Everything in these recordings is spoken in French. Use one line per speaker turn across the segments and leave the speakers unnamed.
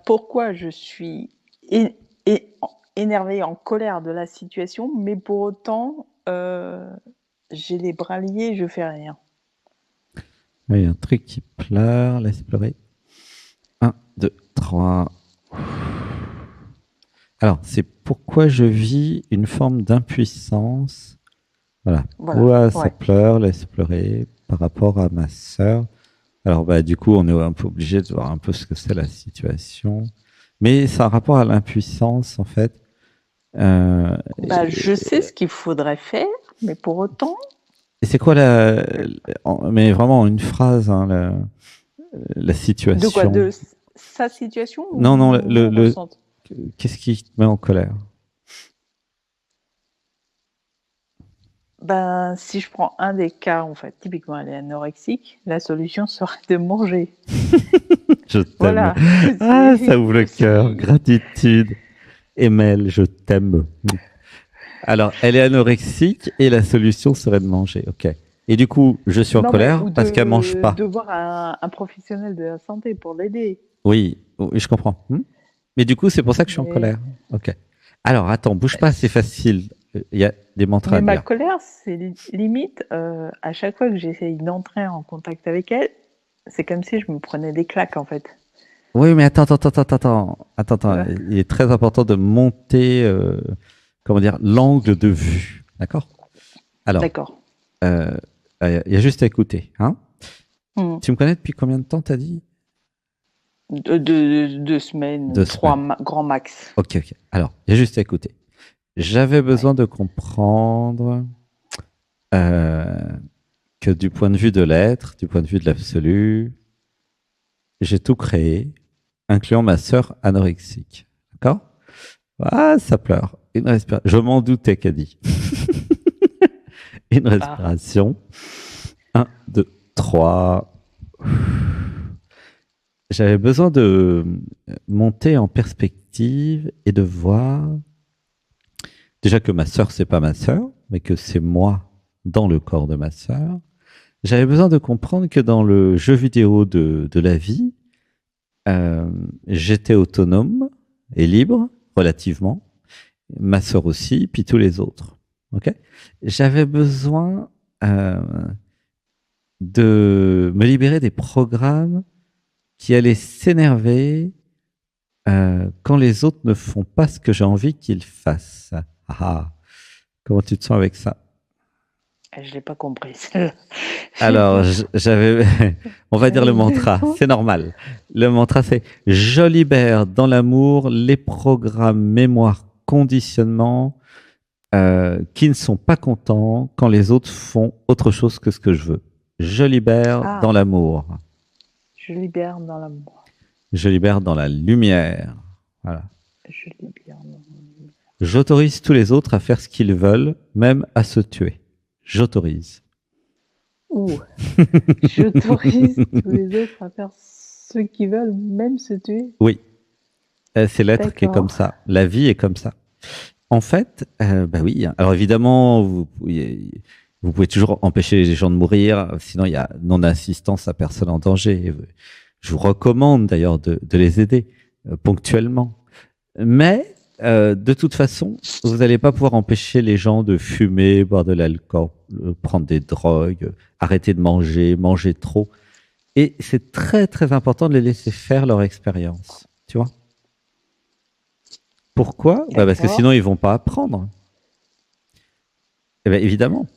pourquoi je suis énervée, en colère de la situation, mais pour autant, j'ai les bras liés, je fais rien.
Il y a un truc qui pleure, laisse pleurer. 1, 2, 3. Alors, c'est pourquoi je vis une forme d'impuissance. Voilà.
Voilà,
Ouah, ça
ouais.
pleure, laisse pleurer par rapport à ma sœur. Alors, du coup, on est un peu obligé de voir un peu ce que c'est la situation. Mais c'est un rapport à l'impuissance, en fait.
Je sais ce qu'il faudrait faire, mais pour autant,
Et c'est quoi mais vraiment en une phrase, hein, la
de quoi?
situation?
De sa situation
Non, non,
ou mon ressenti?
qu'est-ce qui te met en colère?
Si je prends un des cas, en fait, typiquement, elle est anorexique, la solution serait de manger.
Je t'aime.
Voilà.
Ah, ça ouvre le cœur. Gratitude. Emel, je t'aime. Alors, elle est anorexique et la solution serait de manger. Ok. Et du coup, je suis en
Non, mais
colère
ou
parce qu'elle mange
de
pas.
voir un professionnel de la santé pour l'aider.
Oui, oui, je comprends. Mais du coup, c'est pour ça que je suis en
Mais,
colère. Ok. Alors, attends, bouge pas, c'est facile. Il y a des mantras à
mais ma
dire.
colère, c'est limite, à chaque fois que j'essaye d'entrer en contact avec elle, c'est comme si je me prenais des claques, en fait.
Oui, mais attends.
Euh,
Il est très important de monter, comment dire, l'angle de vue. D'accord? Alors,
D'accord.
euh, il y a juste à écouter. Hein.
Hmm.
Tu me connais depuis combien de temps, t'as dit?
2 semaines,
2 semaines.
grand max.
Ok. Alors, il y a juste à écouter. J'avais besoin de comprendre euh, que du point de vue de l'être, du point de vue de l'absolu, j'ai tout créé, incluant ma sœur anorexique. D'accord? Ah, ça pleure. Une respiration. Je m'en doutais qu'elle dit. Une
Ah.
respiration. 1, 2, 3. J'avais besoin de monter en perspective et de voir déjà que ma sœur, c'est pas ma sœur, mais que c'est moi dans le corps de ma sœur. J'avais besoin de comprendre que dans le jeu vidéo de la vie, j'étais autonome et libre, relativement. Ma sœur aussi, puis tous les autres. Ok. J'avais besoin euh, de me libérer des programmes qui allaient s'énerver quand les autres ne font pas ce que j'ai envie qu'ils fassent. Ah, comment tu te sens avec ça?
Je l'ai pas compris. J'ai
Alors,
pas.
j'avais, on va dire le mantra, c'est normal. Le mantra, c'est je libère dans l'amour les programmes mémoire conditionnement qui ne sont pas contents quand les autres font autre chose que ce que je veux. Je libère dans
Ah,
l'amour.
je libère dans l'amour.
Je libère dans la lumière. Voilà.
Je libère dans...
J'autorise tous les autres à faire ce qu'ils veulent, même à se tuer. J'autorise.
Ou j'autorise tous les autres à faire ce qu'ils veulent, même se tuer.
Oui, c'est l'être qui est comme
D'accord.
ça. La vie est comme ça. En fait, oui. Alors évidemment, vous pouvez toujours empêcher les gens de mourir, sinon il y a non-assistance à personne en danger. Je vous recommande d'ailleurs de les aider ponctuellement. Mais de toute façon, vous n'allez pas pouvoir empêcher les gens de fumer, boire de l'alcool, prendre des drogues, arrêter de manger, manger trop. Et c'est très très important de les laisser faire leur expérience. Tu vois? Pourquoi? Parce que sinon
D'accord.
ils vont pas apprendre. Eh bien, évidemment.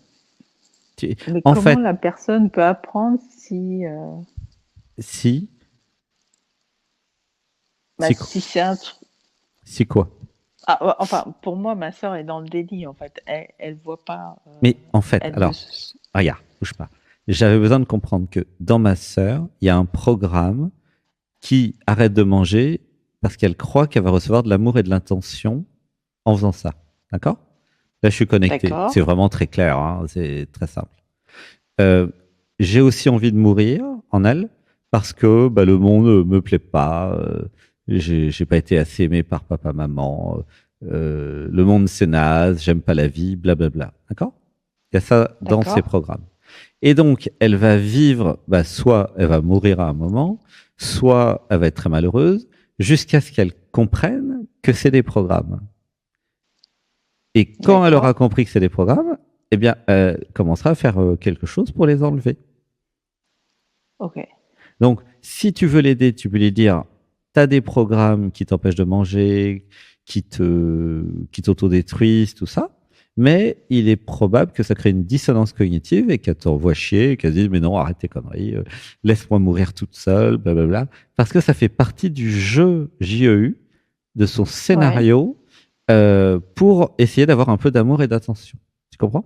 Mais
En
comment
fait,
la personne peut apprendre si,
si, si,
si c'est un truc.
si quoi?
Ah, enfin, pour moi, ma sœur est dans le déni, en fait. Elle voit pas.
Mais en fait,
Elle ne.
alors, regarde, bouge pas. J'avais besoin de comprendre que dans ma sœur, il y a un programme qui arrête de manger parce qu'elle croit qu'elle va recevoir de l'amour et de l'intention en faisant ça. D'accord? Là, je suis connecté. C'est
D'accord.
vraiment très clair, hein, c'est très simple. Euh, j'ai aussi envie de mourir en elle parce que le monde me plaît pas. J'ai pas été assez aimé par papa, maman. Le monde c'est naze. J'aime pas la vie. Blablabla. D'accord? Il y a ça dans ses
D'accord.
programmes. Et donc, elle va vivre. Soit elle va mourir à un moment, soit elle va être très malheureuse. jusqu'à ce qu'elle comprenne que c'est des programmes. Et quand elle aura
D'accord.
compris que c'est des programmes, eh bien, elle commencera à faire quelque chose pour les enlever.
Ok.
Donc, si tu veux l'aider, tu peux lui dire, tu as des programmes qui t'empêchent de manger, qui t'autodétruisent, tout ça. Mais il est probable que ça crée une dissonance cognitive et qu'elle t'envoie chier, et qu'elle dise, mais non, arrête tes conneries, laisse-moi mourir toute seule, blablabla. Parce que ça fait partie du jeu JEU, de son
Ouais.
scénario, pour essayer d'avoir un peu d'amour et d'attention. Tu comprends?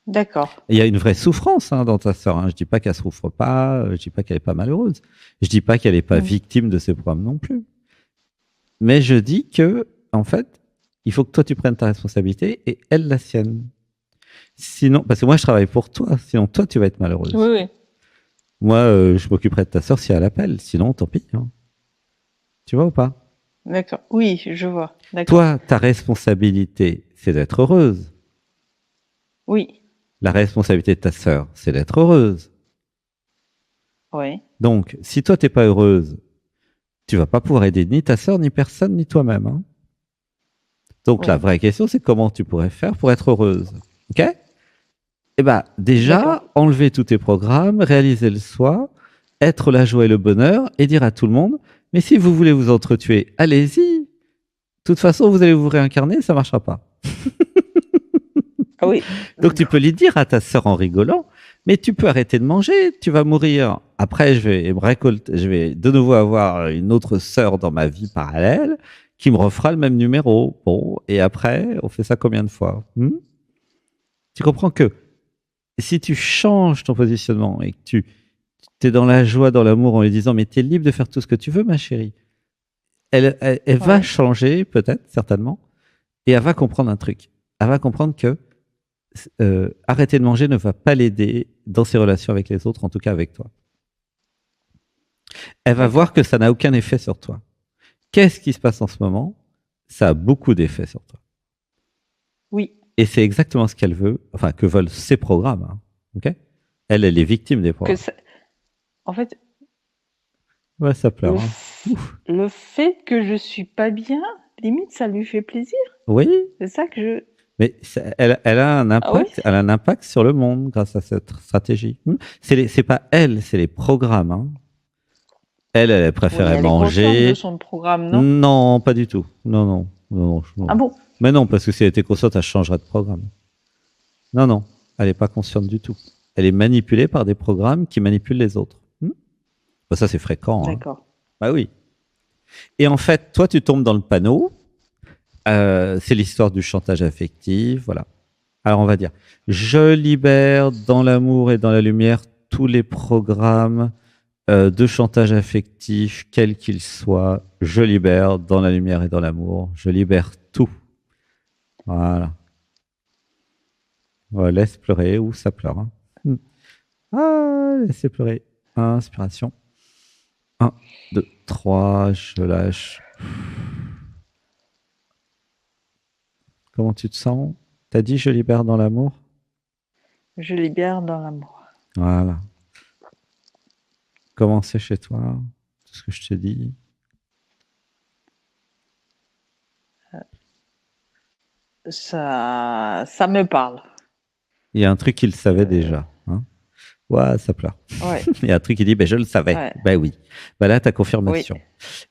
D'accord.
Il y a une vraie souffrance dans ta sœur. Je dis pas qu'elle souffre pas, je dis pas qu'elle est pas malheureuse, je dis pas qu'elle est pas
Mm.
victime de ses problèmes non plus. Mais je dis que, en fait, il faut que toi tu prennes ta responsabilité et elle la sienne. Sinon, parce que moi je travaille pour toi, sinon toi tu vas être
Oui,
malheureuse.
oui.
Moi, je m'occuperai de ta sœur si elle appelle, sinon tant pis. Tu vois ou pas?
D'accord. Oui, je vois. D'accord.
Toi, ta responsabilité, c'est d'être heureuse.
Oui.
La responsabilité de ta sœur, c'est d'être heureuse.
Oui.
Donc, si toi t'es pas heureuse, tu vas pas pouvoir aider ni ta sœur, ni personne, ni toi-même. Donc la
Oui.
vraie question, c'est comment tu pourrais faire pour être heureuse. Ok? Eh ben,
D'accord.
déjà, enlever tous tes programmes, réaliser le soi, être la joie et le bonheur, et dire à tout le monde, mais si vous voulez vous entretuer, allez-y. De toute façon, vous allez vous réincarner, ça marchera pas.
Ah oui.
Donc tu peux
D'accord.
lui dire à ta sœur en rigolant, mais tu peux arrêter de manger, tu vas mourir. Après, je vais de nouveau avoir une autre sœur dans ma vie parallèle qui me refera le même numéro. Bon, et après, on fait ça combien de fois? Tu comprends que si tu changes ton positionnement et que tu es dans la joie, dans l'amour, en lui disant, mais tu es libre de faire tout ce que tu veux, ma chérie, elle va
Oui.
changer, peut-être, certainement, et elle va comprendre un truc. Elle va comprendre que arrêter de manger ne va pas l'aider dans ses relations avec les autres, en tout cas avec toi. Elle va voir
D'accord.
que ça n'a aucun effet sur toi. Qu'est-ce qui se passe en ce moment? Ça a beaucoup d'effets sur toi.
Oui.
Et c'est exactement ce qu'elle veut, enfin, que veulent ses programmes. Ok? Elle est victime des
Que
programmes.
ça... En fait,
Ouais, ça pleure. Ouf.
le fait que je suis pas bien, limite, ça lui fait plaisir.
Oui,
C'est ça que je...
mais elle a un
Ah oui?
impact, elle a un impact sur le monde grâce à cette stratégie. C'est pas elle, c'est les programmes. Elle
Oui,
préférait
elle est consciente de
manger.
son programme, non?
Non, pas du tout. Non, non, non,
Ah
non.
bon?
Mais non, parce que si elle était consciente, elle changerait de programme. Non, non, elle n'est pas consciente du tout. Elle est manipulée par des programmes qui manipulent les autres. Bah, ça, c'est fréquent.
D'accord.
Bah oui. Et en fait, toi, tu tombes dans le panneau. C'est l'histoire du chantage affectif. Voilà. Alors, on va dire, je libère dans l'amour et dans la lumière tous les programmes de chantage affectif, quels qu'ils soient. Je libère dans la lumière et dans l'amour. Je libère tout. Voilà. Ouais, laisse pleurer ou ça pleure. Ah, laissez pleurer. Inspiration. Un, 2, 3. Je lâche. Comment tu te sens? T'as dit je libère dans l'amour?
Je libère dans l'amour.
Voilà. Comment c'est chez toi? Tout ce que je te dis.
Ça me parle.
Il y a un truc qu'il savait
Euh,
déjà. Ouais, ça pleure.
ouais,
Il y a un truc qui dit, ben, je le savais.
ouais,
Ben oui. Ben là, ta
oui.
confirmation.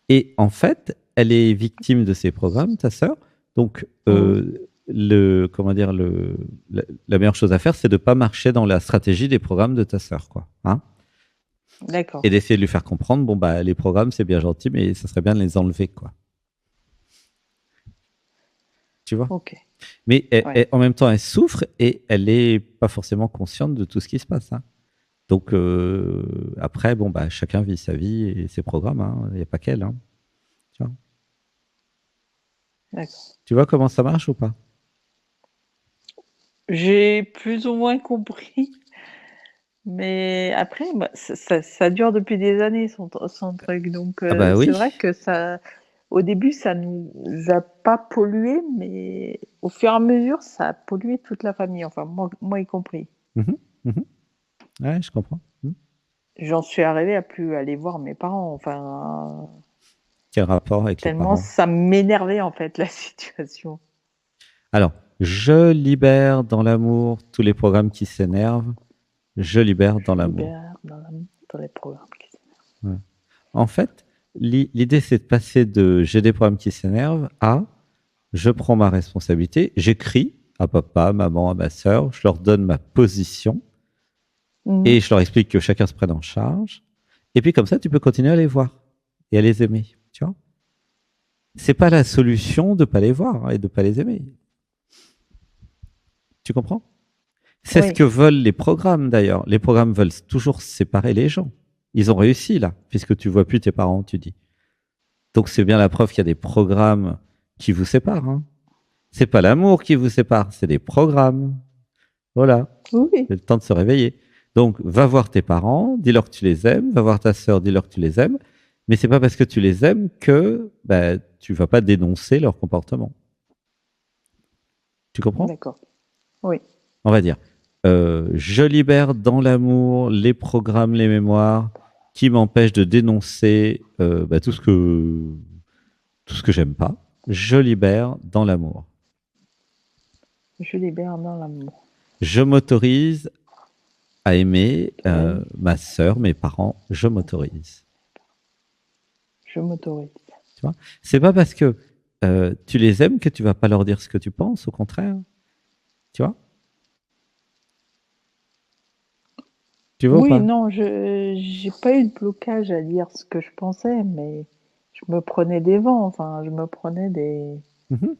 Et en fait, elle est victime de ces programmes, ta sœur. Donc,
Mhm.
comment dire, la meilleure chose à faire, c'est de ne pas marcher dans la stratégie des programmes de ta sœur, quoi.
D'accord.
Et d'essayer de lui faire comprendre, bon, bah, les programmes, c'est bien gentil, mais ça serait bien de les enlever, quoi. Tu vois?
Ok.
Mais
Ouais.
en même temps, elle souffre et elle n'est pas forcément consciente de tout ce qui se passe. Donc, après, bon, bah, chacun vit sa vie et ses programmes. Il n'y a pas qu'elle. Tu vois?
D'accord.
Tu vois comment ça marche ou pas?
J'ai plus ou moins compris, mais après, bah, ça dure depuis des années son truc, donc
Ah bah
c'est
oui.
vrai que ça, au début, ça nous a pas pollué, mais au fur et à mesure, ça a pollué toute la famille, enfin moi y compris.
Mhm, mhm. Ouais, je comprends.
J'en suis arrivée à plus aller voir mes parents, enfin,
Quel rapport avec les
Tellement
parents?
ça m'énervait en fait la situation.
Alors, je libère dans l'amour tous les programmes qui s'énervent. Je libère dans
Je
l'amour.
libère dans les programmes.
Ouais. En fait, l'idée, c'est de passer de j'ai des problèmes qui s'énervent à je prends ma responsabilité, j'écris à papa, maman, à ma sœur, je leur donne ma position
Mhm.
et je leur explique que chacun se prenne en charge. Et puis comme ça, tu peux continuer à les voir et à les aimer. Tu vois, c'est pas la solution de pas les voir et de pas les aimer. Tu comprends? C'est ce
Oui,
que veulent les programmes d'ailleurs. Les programmes veulent toujours séparer les gens. Ils ont réussi là, puisque tu vois plus tes parents, tu dis. Donc c'est bien la preuve qu'il y a des programmes qui vous séparent. Hein. C'est pas l'amour qui vous sépare, c'est des programmes. Voilà,
oui,
c'est le temps de se réveiller. Donc va voir tes parents, dis-leur que tu les aimes, va voir ta sœur, dis-leur que tu les aimes. Mais c'est pas parce que tu les aimes que bah, tu vas pas dénoncer leur comportement. Tu comprends?
d'accord. Oui,
On va dire, je libère dans l'amour les programmes, les mémoires qui m'empêchent de dénoncer bah, tout ce que j'aime pas. Je libère dans l'amour.
je libère dans l'amour.
Je m'autorise à aimer
Oui,
ma sœur, mes parents. Je m'autorise.
je m'autorise.
Tu vois, c'est pas parce que tu les aimes que tu vas pas leur dire ce que tu penses. Au contraire, tu vois, tu vois ou
Oui,
pas?
non, je j'ai pas eu de blocage à dire ce que je pensais, mais je me prenais des vents, enfin, je me prenais
Mhm.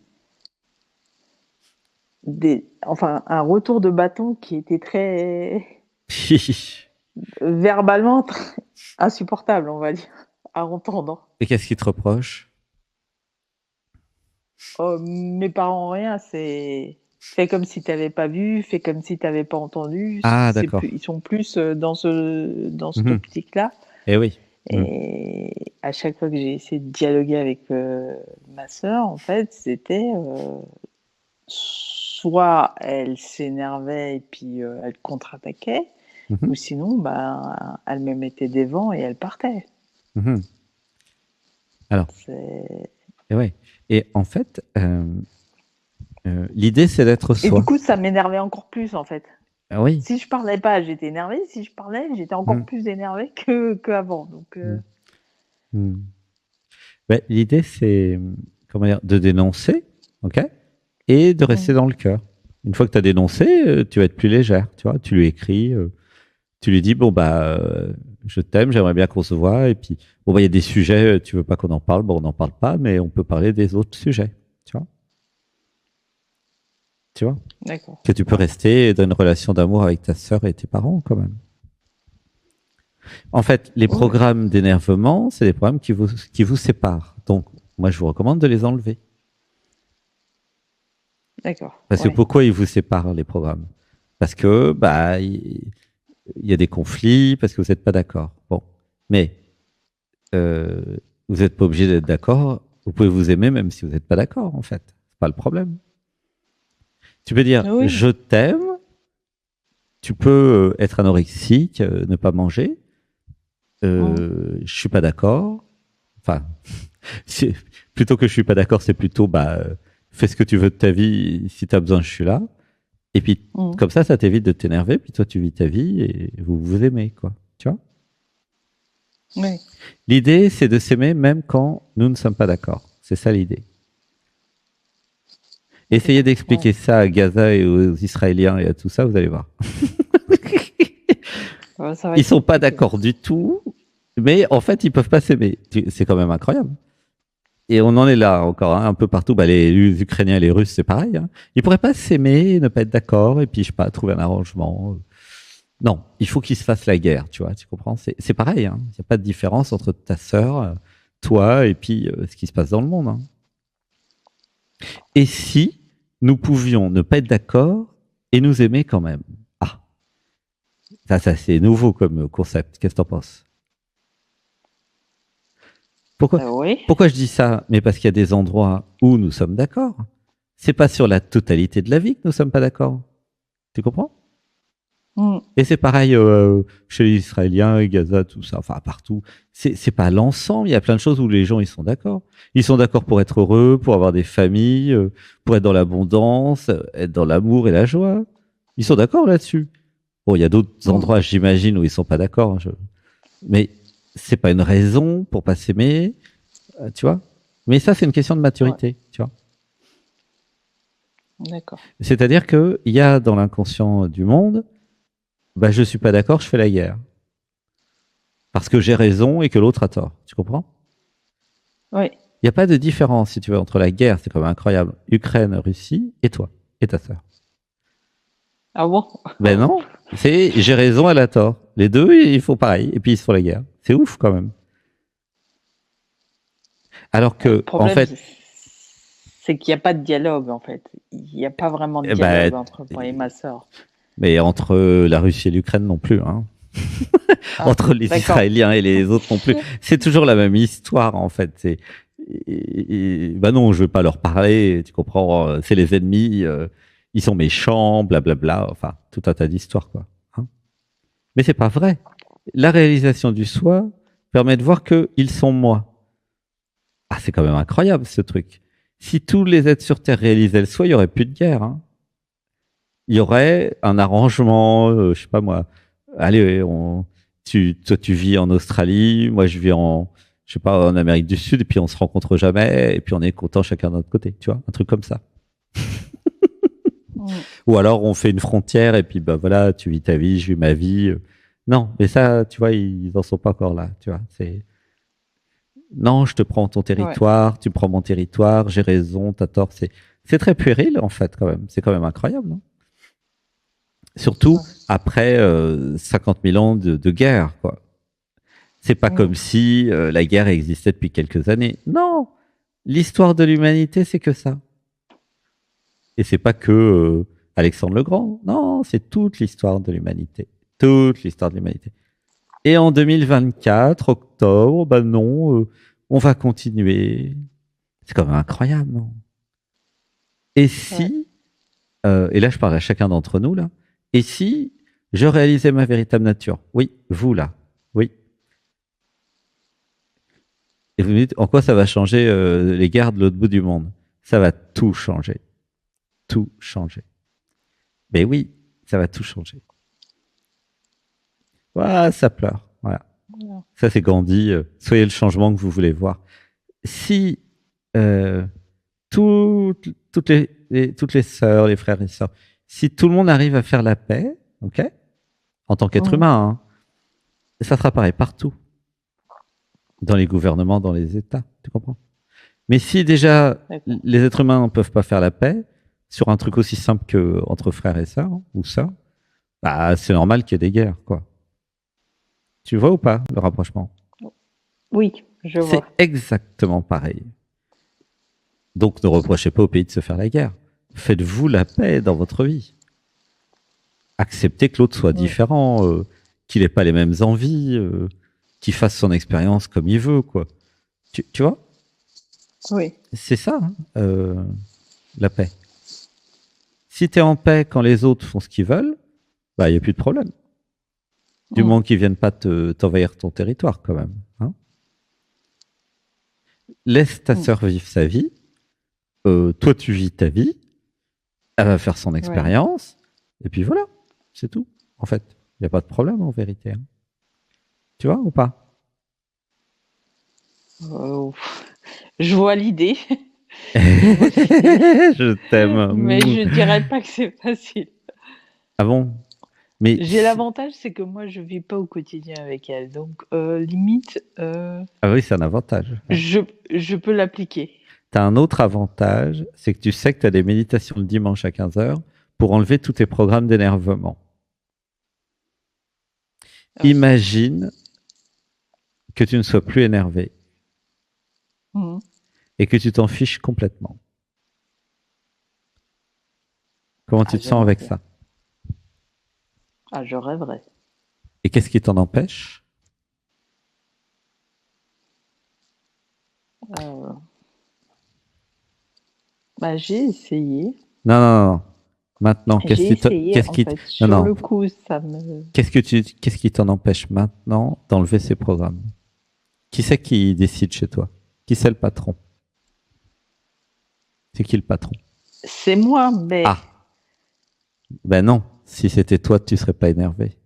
enfin, un retour de bâton qui était très verbalement très insupportable, on va dire, à entendre.
Et qu'est-ce qu'ils te reprochent?
Oh, mes parents, rien, c'est fais comme si t'avais pas vu, fais comme si t'avais pas entendu.
Ah,
C'est plus,
d'accord.
ils sont plus dans cette
Mhm.
optique-là.
Eh oui. Mhm.
Et à chaque fois que j'ai essayé de dialoguer avec ma sœur, en fait, c'était soit elle s'énervait et puis elle contre-attaquait,
Mhm.
ou sinon, bah, elle me mettait des vents et elle partait.
Mhm. Alors,
C'est-
eh ouais. Et en fait, l'idée, c'est d'être
Et du
soi.
coup, ça m'énervait encore plus, en fait.
Ah oui.
Si je parlais pas, j'étais énervée. Si je parlais, j'étais encore
Mhm.
plus énervée que qu'avant. Donc,
Mhm. Mhm. Ben, l'idée, c'est comment dire, de dénoncer, ok, et de rester
mm,
dans le cœur. Une fois que tu as dénoncé, tu vas être plus légère, tu vois. Tu lui écris, tu lui dis bon bah je t'aime, j'aimerais bien qu'on se voit, et puis bon bah il y a des sujets, tu veux pas qu'on en parle, bon on n'en parle pas, mais on peut parler des autres sujets, tu vois,
d'accord.
que tu peux
Ouais.
rester dans une relation d'amour avec ta sœur et tes parents quand même. En fait, les
Oui,
programmes d'énervement, c'est des programmes qui vous séparent. Donc moi je vous recommande de les enlever.
d'accord.
Parce que
Ouais.
pourquoi ils vous séparent les programmes? Parce que bah il y a des conflits, parce que vous n'êtes pas d'accord. Bon, mais vous n'êtes pas obligé d'être d'accord. Vous pouvez vous aimer même si vous n'êtes pas d'accord, en fait. C'est pas le problème. Tu peux dire
Oui.
je t'aime. Tu peux être anorexique, ne pas manger.
Mm,
Je suis pas d'accord. Enfin, c'est- plutôt que je suis pas d'accord, c'est plutôt bah fais ce que tu veux de ta vie. Si tu as besoin, je suis là. Et puis
mm.
comme ça t'évite de t'énerver. Puis toi, tu vis ta vie et vous vous aimez, quoi. Tu vois.
Oui.
L'idée, c'est de s'aimer même quand nous ne sommes pas d'accord. C'est ça l'idée. Essayez
D'accord. Ouais.
d'expliquer ça à Gaza et aux Israéliens et à tout ça, vous allez voir.
Ça va
Ils
être
sont pas
compliqué.
d'accord du tout, mais en fait, ils peuvent pas s'aimer. C'est quand même incroyable. Et on en est là encore, hein, un peu partout. Bah, les Ukrainiens et les Russes, c'est pareil. Hein. Ils pourraient pas s'aimer, ne pas être d'accord, et puis je sais pas, trouver un arrangement. Non, il faut qu'ils se fassent la guerre, tu vois. Tu comprends? C'est pareil. Hein. Il n'y a pas de différence entre ta sœur, toi, et puis ce qui se passe dans le monde. Hein. Et si nous pouvions ne pas être d'accord et nous aimer quand même? Ah, ça c'est nouveau comme concept. Qu'est-ce que t'en penses? Pourquoi,
Oui.
pourquoi je dis ça? Mais parce qu'il y a des endroits où nous sommes d'accord. C'est pas sur la totalité de la vie que nous sommes pas d'accord. Tu comprends?
Mm.
Et c'est pareil chez les Israéliens, Gaza, tout ça, enfin partout. C'est pas l'ensemble. Il y a plein de choses où les gens ils sont d'accord. Ils sont d'accord pour être heureux, pour avoir des familles, pour être dans l'abondance, être dans l'amour et la joie. Ils sont d'accord là-dessus. Bon, il y a d'autres
Mm.
endroits, j'imagine, où ils sont pas d'accord. Mais c'est pas une raison pour pas s'aimer, tu vois. Mais ça, c'est une question de
Ouais,
maturité, tu vois.
d'accord.
C'est-à-dire que il y a dans l'inconscient du monde, bah je suis pas d'accord, je fais la guerre parce que j'ai raison et que l'autre a tort. Tu comprends?
Oui.
Il n'y a pas de différence, si tu veux, entre la guerre, c'est quand même incroyable, Ukraine, Russie, et toi, et ta sœur.
Ah bon?
Ben non, c'est j'ai raison, elle a tort. Les deux, ils font pareil, et puis ils se font la guerre. C'est ouf quand même. Alors
Le
que, en
problème,
fait,
c'est qu'il n'y a pas de dialogue, en fait. Il n'y a pas vraiment de
eh ben,
dialogue entre moi et ma sœur.
mais entre la Russie et l'Ukraine non plus, hein.
Ah,
Entre les
d'accord.
Israéliens et les autres non plus. C'est toujours la même histoire, en fait. Bah non, je veux pas leur parler, tu comprends, c'est les ennemis, ils sont méchants, blablabla, enfin, tout un tas d'histoires, quoi. Hein. Mais c'est pas vrai. La réalisation du soi permet de voir que ils sont moi. Ah, c'est quand même incroyable, ce truc. Si tous les êtres sur Terre réalisaient le soi, il y aurait plus de guerre, hein. Il y aurait un arrangement, je sais pas moi. Allez, toi tu vis en Australie, moi je vis je sais pas, en Amérique du Sud, et puis on se rencontre jamais, et puis on est content chacun de notre côté, tu vois, un truc comme ça.
Mm.
Ou alors on fait une frontière, et puis bah voilà, tu vis ta vie, je vis ma vie. Non, mais ça, tu vois, ils en sont pas encore là, tu vois. C'est non, je te prends ton
Ouais.
territoire, tu prends mon territoire, j'ai raison, t'as tort. C'est très puéril en fait quand même. C'est quand même incroyable, non? Surtout
Ouais.
après 50 000 ans de guerre, quoi. C'est pas
Mm.
comme si la guerre existait depuis quelques années. Non, l'histoire de l'humanité, c'est que ça. Et c'est pas que Alexandre le Grand. Non, c'est toute l'histoire de l'humanité. Toute l'histoire de l'humanité. Et en 2024, octobre, ben non, on va continuer. C'est quand même incroyable, non? Et
Ouais.
si, et là je parle à chacun d'entre nous, là, et si je réalisais ma véritable nature? Oui, vous là. Oui. Et vous me dites, en quoi ça va changer les guerres de l'autre bout du monde? Ça va tout changer. Tout changer. Mais oui, ça va tout changer. Voilà, ça pleure. Voilà.
Voilà.
Ça, c'est Gandhi. Soyez le changement que vous voulez voir. Si euh, toutes les sœurs, les frères et sœurs, si tout le monde arrive à faire la paix, ok, en tant qu'être
Mm.
humain, hein, ça sera pareil partout, dans les gouvernements, dans les États. Tu comprends? Mais si déjà
D'accord.
les êtres humains ne peuvent pas faire la paix sur un truc aussi simple que entre frères et sœurs ou sœurs, bah c'est normal qu'il y ait des guerres, quoi. Tu vois ou pas le rapprochement?
Oui, je
C'est
vois.
exactement pareil. Donc ne reprochez pas au pays de se faire la guerre. Faites-vous la paix dans votre vie. Acceptez que l'autre soit
Oui.
différent, qu'il n'ait pas les mêmes envies, qu'il fasse son expérience comme il veut, quoi. Tu vois?
Oui.
C'est ça, hein, la paix. Si tu es en paix quand les autres font ce qu'ils veulent, bah, il n'y a plus de problème. Du
Mm.
moment qu'ils viennent pas t'envahir ton territoire, quand même. Hein. Laisse ta
Mm.
sœur vivre sa vie. Toi, tu vis ta vie. Elle va faire son
Oui.
expérience. Et puis voilà, c'est tout. En fait, il n'y a pas de problème en vérité. Hein. Tu vois ou pas?
Euh, je vois l'idée. Je vois l'idée.
Je
Mais
t'aime.
je dirais pas que c'est facile.
Ah bon? Mais
J'ai l'avantage, c'est que moi, je vis pas au quotidien avec elle. Donc, limite,
ah oui, c'est un avantage. Ouais.
je, je peux l'appliquer.
Tu as un autre avantage, c'est que tu sais que tu as des méditations le dimanche à 15 heures pour enlever tous tes programmes d'énervement.
Oui.
Imagine que tu ne sois plus énervé
Mhm.
et que tu t'en fiches complètement. Comment tu
Ah,
te sens
j'aimerais
avec
bien.
ça?
Ah, je rêverais.
Et qu'est-ce qui t'en empêche?
Euh, bah, j'ai essayé.
Non, non, non, non. Maintenant,
J'ai essayé, en fait.
non,
Sur
non.
le coup, ça me...
Qu'est-ce qui t'en empêche maintenant d'enlever ces programmes? Qui c'est qui décide chez toi? Qui c'est le patron? C'est qui le patron?
C'est moi, mais...
Ah, ben non. Si c'était toi, tu serais pas énervé.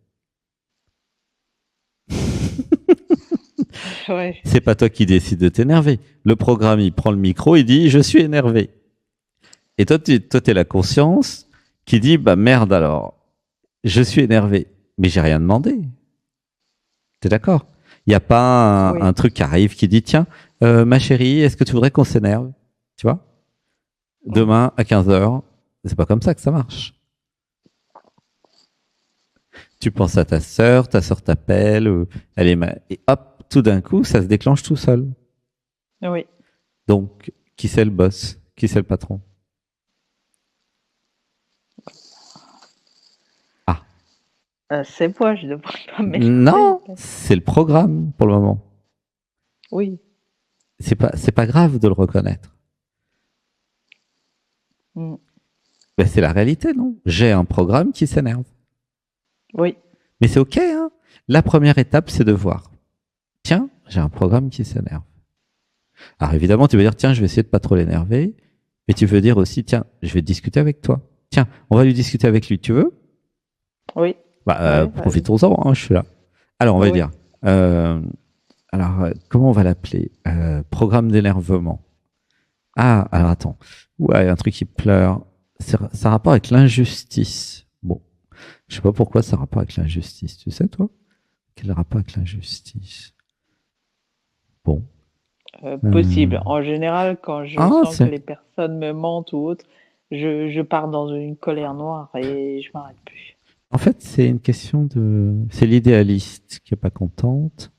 Ouais.
C'est pas toi qui décide de t'énerver. Le programme, il prend le micro, il dit je suis énervé. Et toi, t'es la conscience qui dit bah merde alors, je suis énervé, mais j'ai rien demandé. T'es d'accord? Il n'y a pas
Oui.
un truc qui arrive qui dit tiens, ma chérie, est-ce que tu voudrais qu'on s'énerve? Tu vois? Demain à 15h, c'est pas comme ça que ça marche. Tu penses à ta sœur t'appelle, elle est mal, et hop, tout d'un coup, ça se déclenche tout seul.
Oui.
Donc, qui c'est le boss? Qui c'est le patron? Ah,
C'est moi, je devrais pas m'énerver.
non, c'est le programme pour le moment.
Oui.
C'est pas grave de le reconnaître.
Mm.
Ben, c'est la réalité, non? J'ai un programme qui s'énerve.
Oui.
Mais c'est ok, hein? La première étape, c'est de voir. Tiens, j'ai un programme qui s'énerve. Alors évidemment, tu veux dire, tiens, je vais essayer de pas trop l'énerver. Mais tu veux dire aussi, tiens, je vais discuter avec toi. Tiens, on va lui discuter avec lui, tu veux?
Oui.
Bah,
Ouais,
profitons-en, hein, je suis là. Alors, on va
oui.
dire, comment on va l'appeler? Programme d'énervement. Ah, alors attends. Ouais, un truc qui pleure. Ça a rapport avec l'injustice. Bon, je sais pas pourquoi ça a rapport avec l'injustice. Tu sais, toi? Quel rapport avec l'injustice? Bon.
Possible. En général, quand je
Ah,
sens que
c'est.
les personnes me mentent ou autre, je pars dans une colère noire et je m'arrête plus.
En fait, c'est une question de. C'est l'idéaliste qui est pas contente.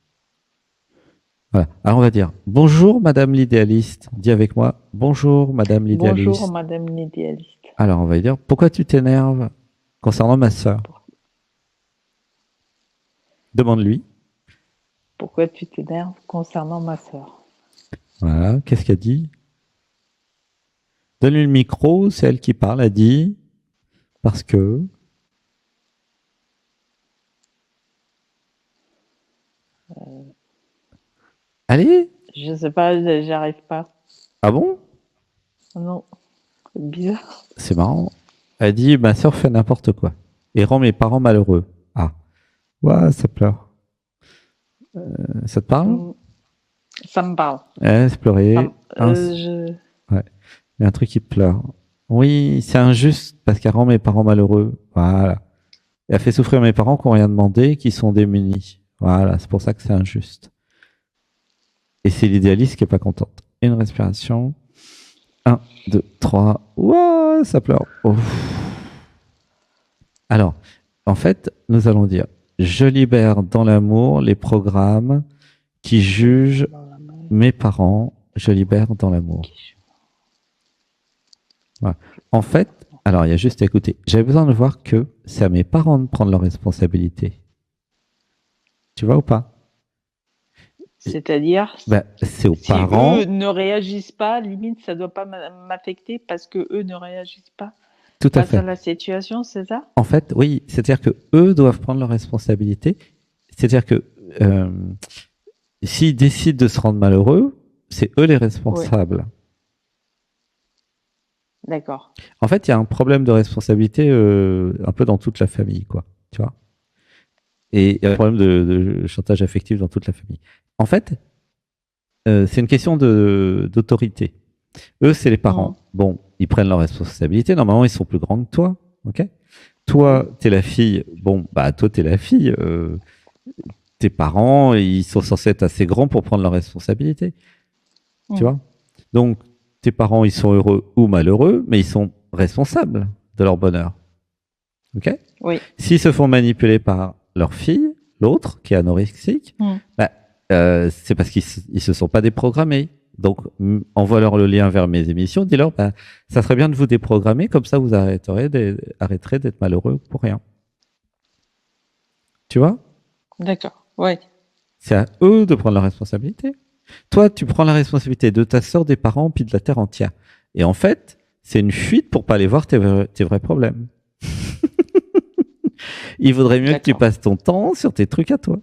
Voilà. Alors, on va dire bonjour, Madame l'idéaliste. Dis avec moi bonjour, Madame
Bonjour,
l'idéaliste.
Madame l'idéaliste.
Alors, on va dire pourquoi tu t'énerves concernant ma sœur? Demande-lui.
Pourquoi tu t'énerves concernant ma sœur?
Voilà. Qu'est-ce qu'elle dit? Donne-lui le micro, c'est elle qui parle. Elle dit parce que. Allez.
Je sais pas, j'arrive pas.
Ah bon?
Non, c'est bizarre.
C'est marrant. Elle dit ma sœur fait n'importe quoi et rend mes parents malheureux. Ah. Ouais, ça pleure. Ça te parle?
Mm, ça me parle.
C'est
Ça
pleurer.
me- je...
Ouais. Il y a un truc qui pleure. Oui, c'est injuste parce qu'elle rend mes parents malheureux. Voilà. Et elle fait souffrir mes parents qui n'ont rien demandé, qui sont démunis. Voilà, c'est pour ça que c'est injuste. Et c'est l'idéaliste qui est pas contente. Une respiration. 1, 2, 3. Ouah, ça pleure. Ouf. Alors, en fait, nous allons dire, je libère dans l'amour les programmes qui jugent mes parents. Je libère dans l'amour. Voilà. En fait, alors il y a juste à écouter. J'avais besoin de voir que c'est à mes parents de prendre leurs responsabilités. Tu vois ou pas?
C'est-à-dire,
Ben, c'est aux
si
parents.
eux ne réagissent pas, limite, ça doit pas m'affecter parce que eux ne réagissent pas
Tout à
face à
fait.
la situation, c'est ça?
En fait, oui, c'est-à-dire que eux doivent prendre leurs responsabilités. C'est-à-dire que euh, s'ils décident de se rendre malheureux, c'est eux les
Oui,
responsables.
d'accord.
En fait, il y a un problème de responsabilité un peu dans toute la famille, quoi. Tu vois? Et il y a un problème de chantage affectif dans toute la famille. En fait, c'est une question d'autorité. Eux, c'est les
Mm,
parents. Bon, ils prennent leurs responsabilités. Normalement, ils sont plus grands que toi. Ok.
oui,
Toi, t'es la fille. Bon, bah toi, t'es la fille. Tes parents, ils sont censés être assez grands pour prendre leurs responsabilités. Tu
mm,
vois. Donc, tes parents, ils sont heureux ou malheureux, mais ils sont responsables de leur bonheur. Ok.
oui.
S'ils se font manipuler par leur fille, l'autre qui est anorexique,
Mm.
bah, c'est parce qu'ils se sont pas déprogrammés. Donc, envoie-leur le lien vers mes émissions, dis-leur, bah, ça serait bien de vous déprogrammer, comme ça vous arrêterez d'être malheureux pour rien. Tu vois?
D'accord, oui.
C'est à eux de prendre la responsabilité. Toi, tu prends la responsabilité de ta sœur, des parents, puis de la terre entière. Et en fait, C'est une fuite pour pas aller voir tes vrais problèmes. Il vaudrait mieux que tu
D'accord.
passes ton temps sur tes trucs à toi.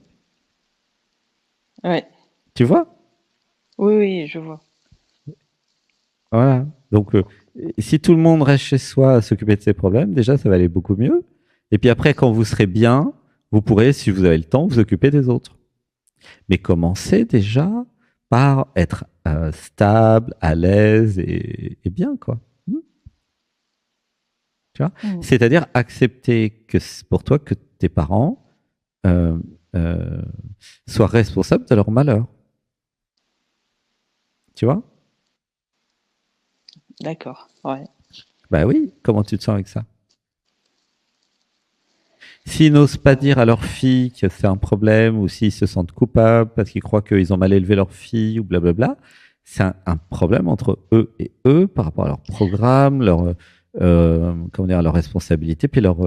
Ouais.
Tu vois?
Oui, oui, je vois.
Voilà. Donc, si tout le monde reste chez soi à s'occuper de ses problèmes, déjà, ça va aller beaucoup mieux. Et puis après, quand vous serez bien, vous pourrez, si vous avez le temps, vous occuper des autres. Mais commencez déjà par être stable, à l'aise et bien, quoi. Tu vois?
Mm.
C'est-à-dire accepter que pour toi que tes parents euh, euh, soient responsables de leur malheur. Tu vois?
D'accord. Ouais.
Bah oui, comment tu te sens avec ça? S'ils n'osent pas dire à leur fille que c'est un problème ou s'ils se sentent coupables parce qu'ils croient qu'ils ont mal élevé leur fille ou blablabla, c'est un problème entre eux et eux par rapport à leur programme, comment dire, leur responsabilité, puis leur,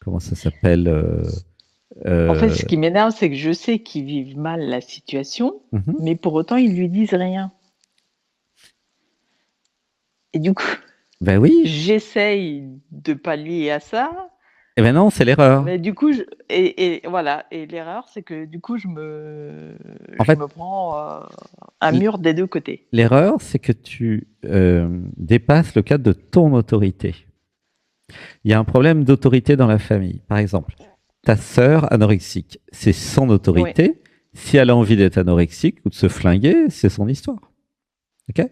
comment ça s'appelle
En fait,
euh,
ce qui m'énerve, c'est que je sais qu'ils vivent mal la situation,
mhm.
mais pour autant, ils lui disent rien. Et du coup,
Ben oui,
j'essaye de pallier à ça,
et ben non, c'est l'erreur.
mais du coup, et voilà. Et l'erreur, c'est que du coup,
En
je
fait,
me prends un mur des deux côtés.
l'erreur, c'est que tu dépasses le cadre de ton autorité. Il y a un problème d'autorité dans la famille. Par exemple, ta sœur anorexique, c'est son
Oui,
autorité. Si elle a envie d'être anorexique ou de se flinguer, c'est son histoire. Ok?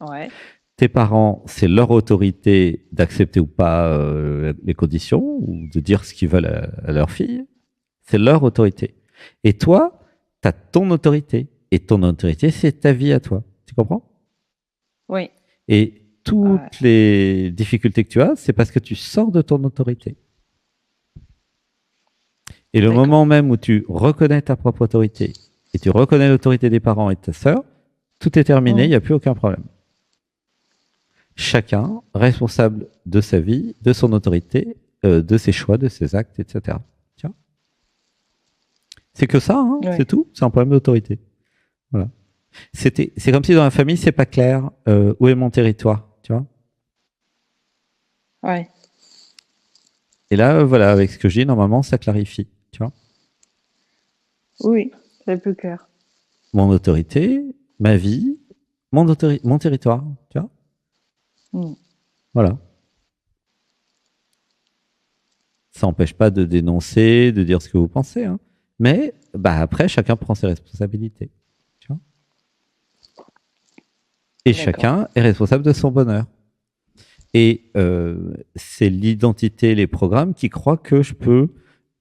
ouais,
Tes parents, c'est leur autorité d'accepter ou pas les conditions ou de dire ce qu'ils veulent à leur fille. C'est leur autorité. Et toi, tu as ton autorité. Et ton autorité, c'est ta vie à toi. Tu comprends?
oui,
Et
ouais,
toutes les difficultés que tu as, c'est parce que tu sors de ton autorité. Et le
d'accord.
moment même où tu reconnais ta propre autorité et tu reconnais l'autorité des parents et de ta sœur, tout est terminé, il
Mm.
n'y a plus aucun problème. Chacun responsable de sa vie, de son autorité, de ses choix, de ses actes, etc. Tiens. C'est que ça, hein, c'est
Ouais,
tout. C'est un problème d'autorité. Voilà. C'est comme si dans la famille, c'est pas clair où est mon territoire, tu vois.
ouais,
Et là, voilà, avec ce que je dis, normalement, ça clarifie, tu vois.
oui, c'est plus clair.
Mon autorité, ma vie, mon territoire, tu vois.
Mm.
Voilà. Ça n'empêche pas de dénoncer, de dire ce que vous pensez, hein. Mais bah, après, chacun prend ses responsabilités. Tu vois, et
D'accord.
chacun est responsable de son bonheur. Et c'est l'identité, les programmes qui croient que je peux,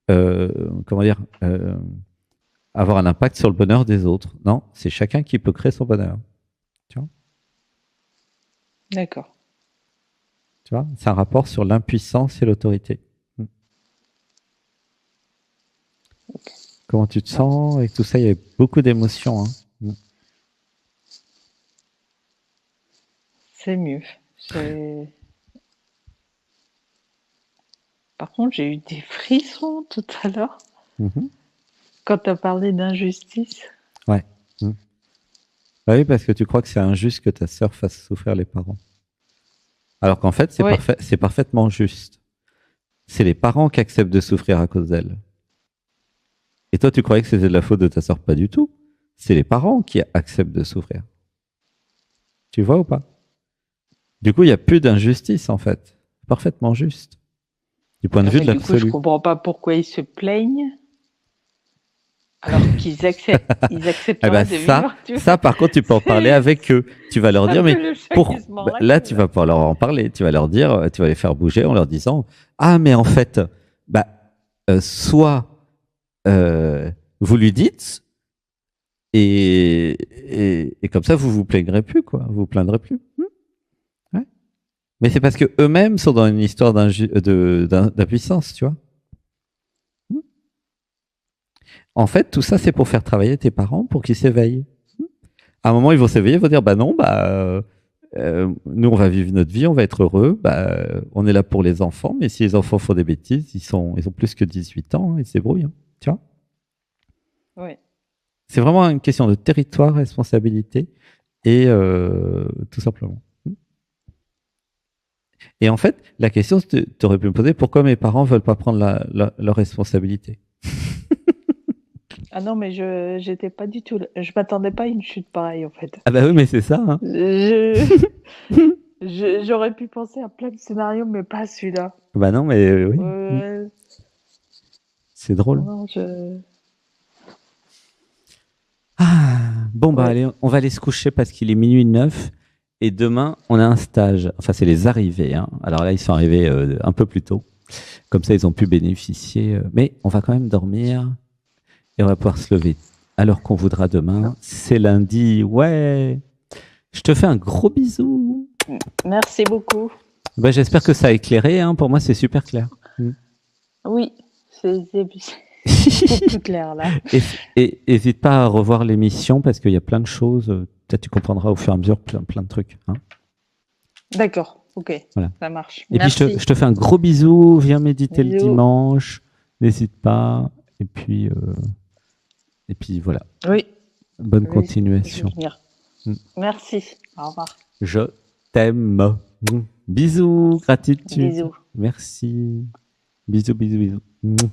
comment dire, avoir un impact sur le bonheur des autres. Non, c'est chacun qui peut créer son bonheur. Tu vois,
D'accord.
tu vois, c'est un rapport sur l'impuissance et l'autorité. Comment tu te
Ouais,
sens avec tout ça? Il y a beaucoup d'émotions, hein.
c'est mieux. Par contre, j'ai eu des frissons tout à l'heure
Mhm.
quand tu as parlé d'injustice.
Ouais. Mm. Bah oui, parce que tu crois que c'est injuste que ta sœur fasse souffrir les parents. Alors qu'en fait,
Oui,
c'est parfaitement juste. C'est les parents qui acceptent de souffrir à cause d'elle. Et toi, tu croyais que c'était de la faute de ta sœur? Pas du tout. C'est les parents qui acceptent de souffrir. Tu vois ou pas? Du coup, il n'y a plus d'injustice, en fait. Parfaitement juste. Du point de vue
mais
de
du coup, je
l'absolu.
comprends pas pourquoi ils se plaignent alors ils
Eh ben
accepteraient de
ça,
vivre, tu vois.
ça, par contre, tu peux en parler
C'est
avec eux. Tu vas leur
un
dire,
peu
mais
le chat qui se mord
bah,
la
là,
queue,
tu
là.
vas pas leur en parler. Tu vas leur dire, tu vas les faire bouger en leur disant, ah, mais en fait, bah, soit euh, vous lui dites, et comme ça, vous vous plaindrez plus, quoi. Vous vous plaindrez plus. Ouais. Mais c'est parce que eux-mêmes sont dans une histoire d'impuissance, tu vois. En fait, tout ça, c'est pour faire travailler tes parents pour qu'ils s'éveillent. À un moment, ils vont s'éveiller, ils vont dire, bah non, nous, on va vivre notre vie, on va être heureux, on est là pour les enfants, mais si les enfants font des bêtises, ils ont plus que 18 ans, hein, ils se débrouillent, hein, tu vois.
Oui,
C'est vraiment une question de territoire, responsabilité, et tout simplement. Et en fait, la question, tu aurais pu me poser pourquoi mes parents veulent pas prendre leur responsabilité.
Ah non, mais j'étais pas du tout. Je m'attendais pas à une chute pareille, en fait.
Ah bah oui, mais c'est ça, hein.
J'aurais pu penser à plein de scénarios, mais pas à celui-là.
Bah non, mais oui, c'est drôle.
Non,
Bon, bah
ouais.
allez, on va aller se coucher parce qu'il est minuit 9 et demain, on a un stage. Enfin, c'est les arrivées, hein. Alors là, ils sont arrivés un peu plus tôt. Comme ça, ils ont pu bénéficier. Mais on va quand même dormir et on va pouvoir se lever à l'heure qu'on voudra demain. C'est lundi. Ouais. Je te fais un gros bisou.
Merci beaucoup.
Bah, j'espère que ça a éclairé, hein. Pour moi, c'est super clair.
Oui, c'est beaucoup plus clair là.
Et n'hésite pas à revoir l'émission parce qu'il y a plein de choses. Peut-être tu comprendras au fur et à mesure plein de trucs, hein.
D'accord, ok,
Voilà.
ça marche.
Et
Merci.
puis je te fais un gros bisou. Viens méditer le
Bisous.
dimanche. N'hésite pas. Et puis voilà.
Oui.
Bonne
Oui,
continuation.
je vais venir. Merci. Au revoir.
Je t'aime. Bisous, gratitude.
Bisous.
Merci. Bisous, bisous, bisous.